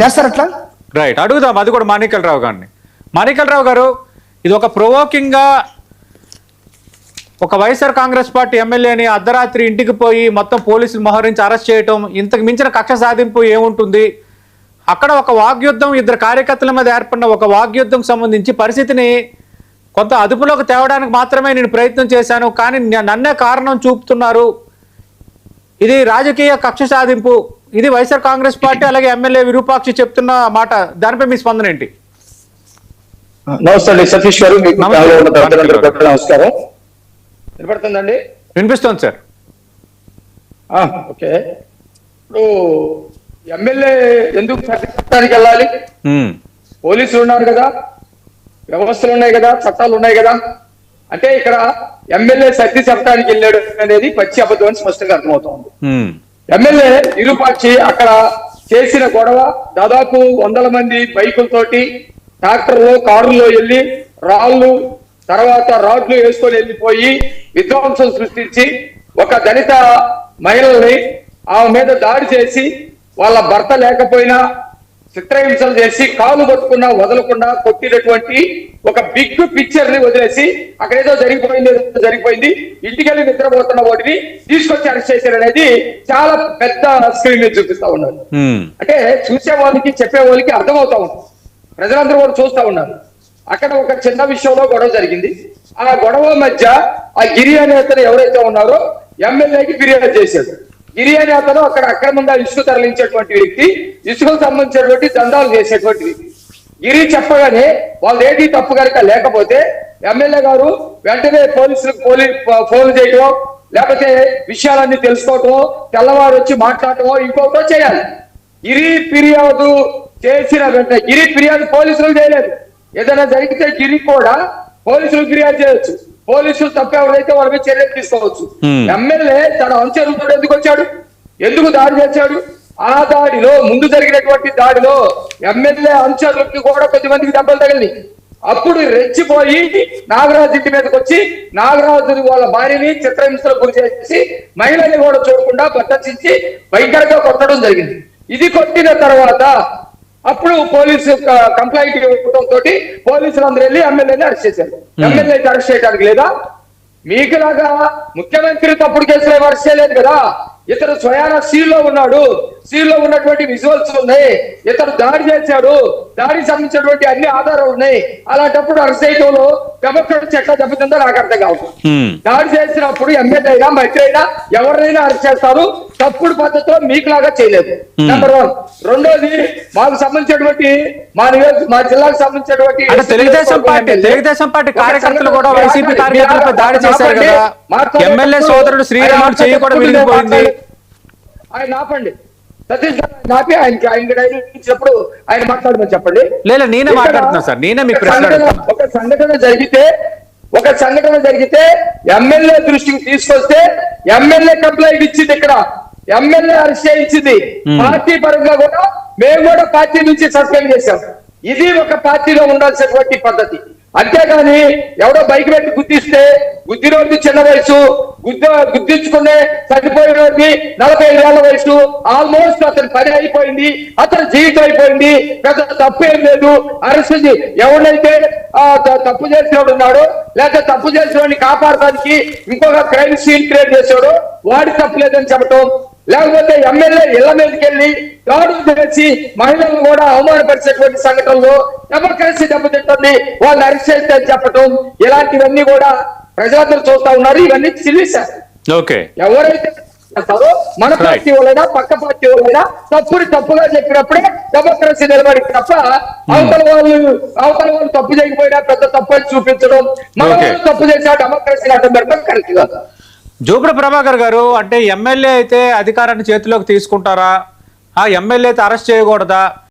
చేస్తారు అట్లా? రైట్, అడుగుదాం అది కూడా మాణిక్యాల రావు గారిని. మాణిక్యాల రావు గారు, ఇది ఒక ప్రొవోకింగ్ గా ఒక వైఎస్ఆర్ కాంగ్రెస్ పార్టీ ఎమ్మెల్యేని అర్ధరాత్రి ఇంటికి పోయి మొత్తం పోలీసులు మోహరించి అరెస్ట్ చేయటం, ఇంతకు మించిన కక్ష సాధింపు ఏముంటుంది? అక్కడ ఒక వాగ్యుద్ధం, ఇద్దరు కార్యకర్తల మీద ఏర్పడిన ఒక వాగ్యుద్ధం సంబంధించి పరిస్థితిని కొంత అదుపులోకి తేవడానికి మాత్రమే నేను ప్రయత్నం చేశాను, కానీ నన్నే కారణం చూపుతున్నారు, ఇది రాజకీయ కక్ష సాధింపు, ఇది వైఎస్ఆర్ కాంగ్రెస్ పార్టీ అలాగే ఎమ్మెల్యే విరూపాక్షి చెప్తున్న మాట, దానిపై మీ స్పందన ఏంటి? నమస్తే సతీష్ గారు, నమస్కారం. వినపడుతుందండి? వినిపిస్తుంది సార్. ఓకే, ఇప్పుడు ఎమ్మెల్యే ఎందుకు చట్టానికి వెళ్ళాలి? పోలీసులు ఉన్నారు కదా, వ్యవస్థలు ఉన్నాయి కదా, చట్టాలు ఉన్నాయి కదా. అంటే ఇక్కడ ఎమ్మెల్యే సర్ది చెప్పడానికి వెళ్ళాడు అనేది పచ్చి అబద్ధం అని స్పష్టంగా అర్థమవుతోంది. ఎమ్మెల్యే విరూపాక్షి అక్కడ చేసిన గొడవ, దాదాపు 100 మంది బైకులతోటి ట్రాక్టర్లో కారులో వెళ్ళి రాళ్ళు తర్వాత రాడ్లు వేసుకొని వెళ్ళిపోయి విధ్వంసం సృష్టించి ఒక దళిత మహిళల్ని ఆమె మీద దాడి చేసి వాళ్ళ భర్త లేకపోయినా చిత్రహింసలు చేసి కాలు పట్టుకున్నా వదలకుండా కొట్టినటువంటి ఒక బిగ్ పిక్చర్ ని వదిలేసి అక్కడ ఏదో జరిగిపోయింది ఇంటికి వెళ్ళి నిద్రపోతున్న వాటిని తీసుకొచ్చి అరెస్ట్ చేశారు అనేది చాలా పెద్ద స్క్రీన్ మీద చూపిస్తా ఉన్నారు. అంటే చూసే వాళ్ళకి చెప్పే వాళ్ళకి అర్థమవుతా ఉంటుంది, ప్రజలందరూ కూడా చూస్తా ఉన్నారు. అక్కడ ఒక చిన్న విషయంలో గొడవ జరిగింది. ఆ గొడవ మధ్య ఆ గిరి అనే అతను ఎవరైతే ఉన్నారో ఎమ్మెల్యేకి ఫిర్యాదు చేశాడు. గిరి అనే అతను అక్కడ అక్రమంగా ఇసుక తరలించేటువంటి వ్యక్తి, ఇసుకకు సంబంధించినటువంటి దందాలు చేసేటువంటి వ్యక్తి. గిరి చెప్పగానే వాళ్ళు ఏది తప్పు కనుక లేకపోతే ఎమ్మెల్యే గారు వెంటనే పోలీసులకు ఫోన్ చేయటమో లేకపోతే విషయాలన్నీ తెలుసుకోవటమో తెల్లవారు వచ్చి మాట్లాడటమో ఇంకొకటో చేయాలి. గిరి ఫిర్యాదు చేసిన వెంటనే, గిరి ఫిర్యాదు పోలీసులు చేయలేదు, ఏదైనా జరిగితే గిరి కూడా పోలీసులు ఫిర్యాదు చేయొచ్చు, పోలీసులు తప్పు ఎవరైతే వాళ్ళ మీద చర్యలు తీసుకోవచ్చు. ఎమ్మెల్యే తన అనుచరులతో ఎందుకు వచ్చాడు, ఎందుకు దాడి చేశాడు? ఆ దాడిలో, ముందు జరిగినటువంటి దాడిలో ఎమ్మెల్యే అనుచరులకి కూడా కొద్దిమందికి దెబ్బలు తగిలింది. అప్పుడు రెచ్చిపోయి నాగరాజు ఇంటి మీదకి వచ్చి నాగరాజు వాళ్ళ భార్యని చిత్రహింసలకు గురి చేసి మహిళని కూడా చూడకుండా బట్టచించి భయంకరంగా కొట్టడం జరిగింది. ఇది కొట్టిన తర్వాత అప్పుడు పోలీసు కంప్లైంట్ ఇవ్వడంతో పోలీసులు అందరూ వెళ్ళి ఎమ్మెల్యేని అరెస్ట్ చేశారు. ఎమ్మెల్యే అరెస్ట్ చేయడానికి లేదా? మీకులాగా ముఖ్యమంత్రి తప్పుడు కేసులు అరెస్ట్ చేయలేదు కదా. ఇతను స్వయాన సీల్లో ఉన్నాడు, సీల్లో ఉన్నటువంటి విజువల్స్ ఉన్నాయి, ఇతను దాడి చేశాడు, దాడికి సంబంధించినటువంటి అన్ని ఆధారాలు ఉన్నాయి. అలాంటప్పుడు అరెస్ట్ చేయడంలో డెమోక్రటిక్ చట్టం దెబ్బతిందో నాకు అర్థం కాదు. దాడి చేసినప్పుడు ఎమ్మెల్యే అయినా మంత్రి అయినా ఎవరినైనా అరెస్ట్ చేస్తారు, తప్పుడు పద్ధతిలో మీకులాగా చేయలేదు. నెంబర్ 1. రెండోది, మాకు సంబంధించినటువంటి మా జిల్లాకు సంబంధించినటువంటి తెలుగుదేశం పార్టీ కార్యకర్తలు కూడా వైసీపీ కార్యకర్తలపై దాడి చేశారు కదా. ఎమ్మెల్యే సోదరుడు శ్రీరాములు చెయ్యి కూడా విరిగిపోయింది. ఆయన ఆపండి సతీష్ గారు, ఆపి ఆయనకి ఇచ్చినప్పుడు ఆయన మాట్లాడమని చెప్పండి. లేదా నేనే మాట్లాడుతున్నా సార్, నేనే మీకు ప్రశ్న. ఒక సంఘటన జరిగితే ఎమ్మెల్యే దృష్టికి తీసుకొస్తే ఎమ్మెల్యే కంప్లైంట్ ఇచ్చింది, ఇక్కడ ఎమ్మెల్యే అరెస్ట్ చేయించింది. పార్టీ పరంగా కూడా మేము కూడా పార్టీ నుంచి సస్పెండ్ చేశాం. ఇది ఒక పార్టీలో ఉండాల్సినటువంటి పద్ధతి. అంతేగాని ఎవడో బైక్ పెట్టి గుద్దిస్తే గుద్దినోడికి చిన్న వయసు, గుద్దించుకునే చనిపోయినోడికి 45 ఏళ్ల వయసు, ఆల్మోస్ట్ అతని పని అయిపోయింది, అతని జీవితం అయిపోయింది, పెద్ద తప్పు ఏం లేదు. అరెస్ట్ ఎవరైతే తప్పు చేసినోడు ఉన్నాడో లేకపోతే తప్పు చేసినోడిని కాపాడడానికి ఇంకొక క్రైమ్ సీన్ క్రియేట్ చేసాడో వాడి తప్పు లేదని చెప్పటం, లేకపోతే ఎమ్మెల్యే ఇళ్ల మీదకి వెళ్ళి దాడులు చేసి మహిళలను కూడా అవమానపరిచేటువంటి సంఘటనలో డెమోక్రసీ దెబ్బతింటుంది, వాళ్ళు అరెస్ట్ చేస్తే చెప్పటం, ఇలాంటివన్నీ కూడా ప్రజలందరూ చూస్తా ఉన్నారు. ఇవన్నీ చిల్లిశారు. ఎవరైతే మన పార్టీ వాళ్ళైనా పక్క పార్టీ వాళ్ళైనా తప్పుగా చెప్పినప్పుడే డెమోక్రసీ నిలబడి తప్ప అవతల వాళ్ళు తప్పు చేయకపోయినా పెద్ద తప్పు అని చూపించడం, మన తప్పు చేసా డెమోక్రసీని అడ్డం పెట్టడం కరెక్ట్ కాదు. జూపూడి ప్రభాకర్ గారు, అంటే ఎమ్మెల్యే అయితే అధికారాన్ని చేతిలోకి తీసుకుంటారా? ఆ ఎమ్మెల్యే అయితే అరెస్ట్ చేయకూడదా?